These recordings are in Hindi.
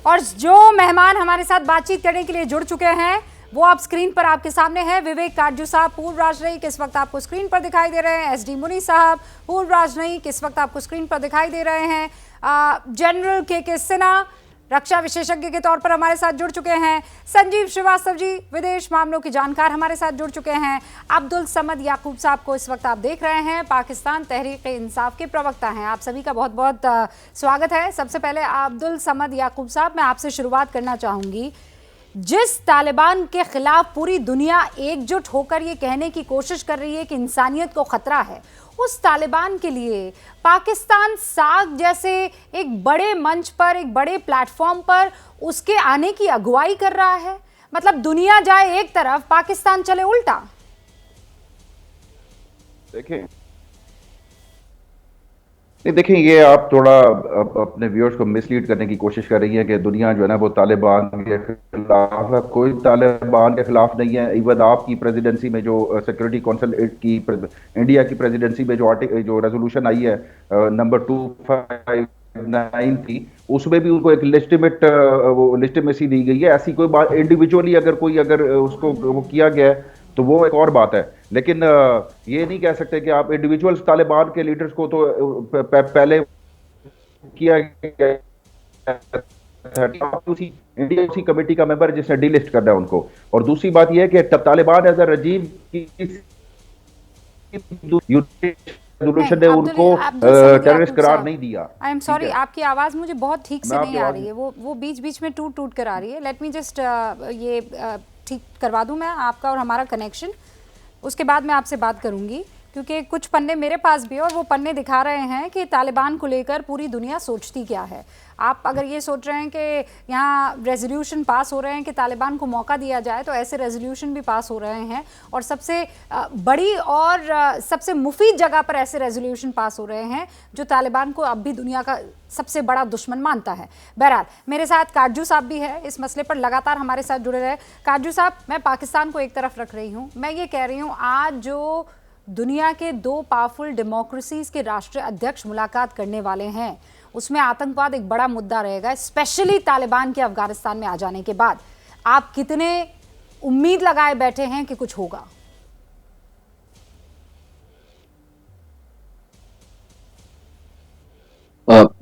और जो मेहमान हमारे साथ बातचीत करने के लिए जुड़ चुके हैं वो आप स्क्रीन पर आपके सामने हैं। विवेक काटजू साहब पूर्व राजनयिक इस वक्त आपको स्क्रीन पर दिखाई दे रहे हैं। एसडी मुनी साहब पूर्व राजनयिक इस वक्त आपको स्क्रीन पर दिखाई दे रहे हैं। जनरल के सिन्हा रक्षा विशेषज्ञ के तौर पर हमारे साथ जुड़ चुके हैं। संजीव श्रीवास्तव जी विदेश मामलों के जानकार हमारे साथ जुड़ चुके हैं। अब्दुल समद याकूब साहब को इस वक्त आप देख रहे हैं, पाकिस्तान तहरीक-ए-इंसाफ के प्रवक्ता हैं। आप सभी का बहुत बहुत स्वागत है। सबसे पहले अब्दुल समद याकूब साहब, मैं आपसे शुरुआत करना चाहूंगी। जिस तालिबान के खिलाफ पूरी दुनिया एकजुट होकर ये कहने की कोशिश कर रही है कि इंसानियत को खतरा है, उस तालिबान के लिए पाकिस्तान सार्क जैसे एक बड़े मंच पर, एक बड़े प्लेटफॉर्म पर उसके आने की अगुवाई कर रहा है। मतलब दुनिया जाए एक तरफ, पाकिस्तान चले उल्टा। देखें ये आप थोड़ा अपने व्यूअर्स को मिसलीड करने की कोशिश कर रही है कि दुनिया जो है ना वो तालिबान के खिलाफ है। कोई तालिबान के खिलाफ नहीं है। इवन आपकी प्रेसिडेंसी में जो सिक्योरिटी काउंसिल की इंडिया की प्रेसिडेंसी में जो रेजोल्यूशन आई है नंबर 259 थी, उसमें भी उनको एक लिस्टिमेसी दी गई है। ऐसी कोई बात इंडिविजुअली अगर उसको वो किया गया है तो वो एक और बात है, लेकिन ये नहीं कह सकते कि आप इंडिविजुअल्स तालिबान के लीडर्स को तो पहले किया गया इंडिया उसी कमेटी का मेंबर जिसने डीलिस्ट करना है उनको। और दूसरी बात यह है कि तालिबान एज अ रजीम की रेजोल्यूशन ने उनको टेररिस्ट करार नहीं दिया। आई एम सॉरी, आपकी आवाज मुझे बहुत ठीक से नहीं आ रही है, वो बीच बीच में टूट टूट कर आ रही है। लेट मी जस्ट ये ठीक करवा दूं मैं आपका और हमारा कनेक्शन, उसके बाद मैं आपसे बात करूंगी। क्योंकि कुछ पन्ने मेरे पास भी है और वो पन्ने दिखा रहे हैं कि तालिबान को लेकर पूरी दुनिया सोचती क्या है। आप अगर ये सोच रहे हैं कि यहाँ रेजोल्यूशन पास हो रहे हैं कि तालिबान को मौका दिया जाए, तो ऐसे रेजोल्यूशन भी पास हो रहे हैं और सबसे बड़ी और सबसे मुफीद जगह पर ऐसे रेजोल्यूशन पास हो रहे हैं जो तालिबान को अब भी दुनिया का सबसे बड़ा दुश्मन मानता है। बहरहाल मेरे साथ काटजू साहब भी है, इस मसले पर लगातार हमारे साथ जुड़े रहे। काटजू साहब, मैं पाकिस्तान को एक तरफ रख रही हूँ, मैं ये कह रही हूँ आज जो दुनिया के दो पावरफुल डेमोक्रेसीज के राष्ट्रीय अध्यक्ष मुलाकात करने वाले हैं उसमें आतंकवाद एक बड़ा मुद्दा रहेगा, स्पेशली तालिबान के अफगानिस्तान में आ जाने के बाद। आप कितने उम्मीद लगाए बैठे हैं कि कुछ होगा?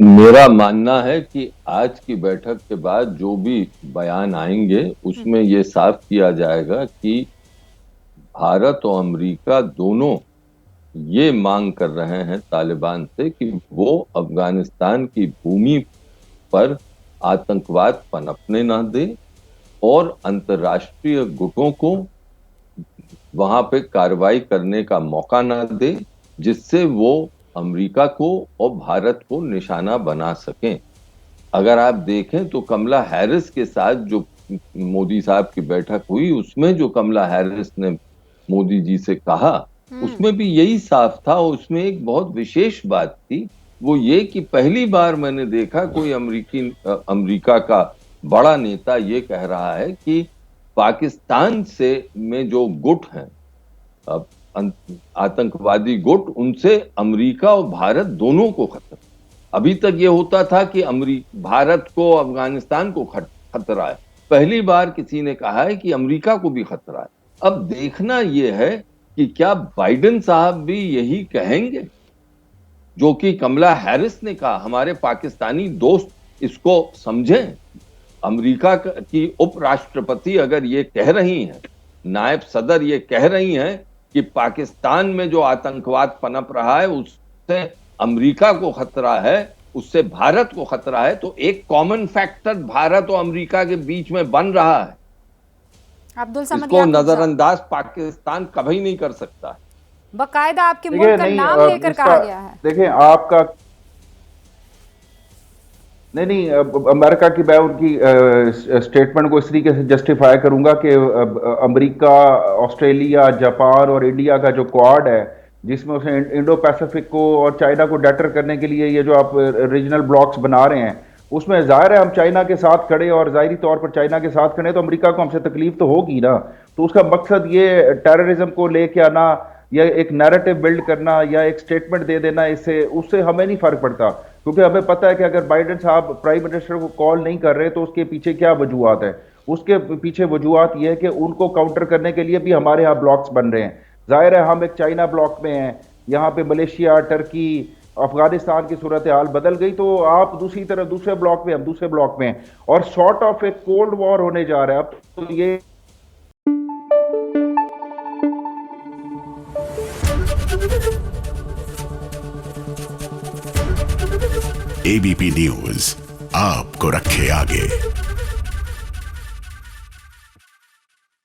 मेरा मानना है कि आज की बैठक के बाद जो भी बयान आएंगे उसमें ये साफ किया जाएगा कि भारत और अमेरिका दोनों ये मांग कर रहे हैं तालिबान से कि वो अफगानिस्तान की भूमि पर आतंकवाद पनपने ना दे और अंतर्राष्ट्रीय गुटों को वहां पे कार्रवाई करने का मौका ना दे, जिससे वो अमेरिका को और भारत को निशाना बना सकें। अगर आप देखें तो कमला हैरिस के साथ जो मोदी साहब की बैठक हुई, उसमें जो कमला हैरिस ने मोदी जी से कहा उसमें भी यही साफ था। उसमें एक बहुत विशेष बात थी, वो ये कि पहली बार मैंने देखा कोई अमेरिका का बड़ा नेता ये कह रहा है कि पाकिस्तान से में जो गुट हैं आतंकवादी गुट, उनसे अमेरिका और भारत दोनों को खतरा। अभी तक ये होता था कि भारत को अफगानिस्तान को खतरा है, पहली बार किसी ने कहा है कि अमेरिका को भी खतरा है। अब देखना यह है कि क्या बाइडेन साहब भी यही कहेंगे जो कि कमला हैरिस ने कहा। हमारे पाकिस्तानी दोस्त इसको समझें। अमेरिका की उपराष्ट्रपति अगर ये कह रही हैं, नायब सदर ये कह रही हैं कि पाकिस्तान में जो आतंकवाद पनप रहा है उससे अमेरिका को खतरा है, उससे भारत को खतरा है, तो एक कॉमन फैक्टर भारत और अमेरिका के बीच में बन रहा है। अब्दुल समद इसको नजरअंदाज पाकिस्तान कभी नहीं कर सकता। बकायदा आपके मुल्क का नाम लेकर कहा गया है। देखें आपका नहीं, अमेरिका की मैं उनकी स्टेटमेंट को इस तरीके से जस्टिफाई करूंगा कि अमेरिका, ऑस्ट्रेलिया, जापान और इंडिया का जो क्वाड है, जिसमें उसने इंडो पैसिफिक को और चाइना को डैटर करने के लिए ये जो आप रीजनल ब्लॉक्स बना रहे हैं, उसमें जाहिर है हम चाइना के साथ खड़े और जाहिरी तौर पर चाइना के साथ खड़े तो अमेरिका को हमसे तकलीफ तो होगी ना। तो उसका मकसद ये टेररिज्म को लेके आना या एक नैरेटिव बिल्ड करना या एक स्टेटमेंट दे देना, इससे उससे हमें नहीं फर्क पड़ता। क्योंकि हमें पता है कि अगर बाइडेन साहब प्राइम मिनिस्टर को कॉल नहीं कर रहे तो उसके पीछे क्या वजूहत है। उसके पीछे वजूहत यह है कि उनको काउंटर करने के लिए भी हमारे यहाँ ब्लॉक्स बन रहे हैं। जाहिर है हम एक चाइना ब्लॉक में हैं, यहाँ पे मलेशिया, टर्की, अफगानिस्तान की सूरत हाल बदल गई, तो आप दूसरी तरफ दूसरे ब्लॉक में, हम दूसरे ब्लॉक में हैं, और शॉर्ट ऑफ एक कोल्ड वॉर होने जा रहा है अब तो ये। एबीपी न्यूज आपको रखे आगे।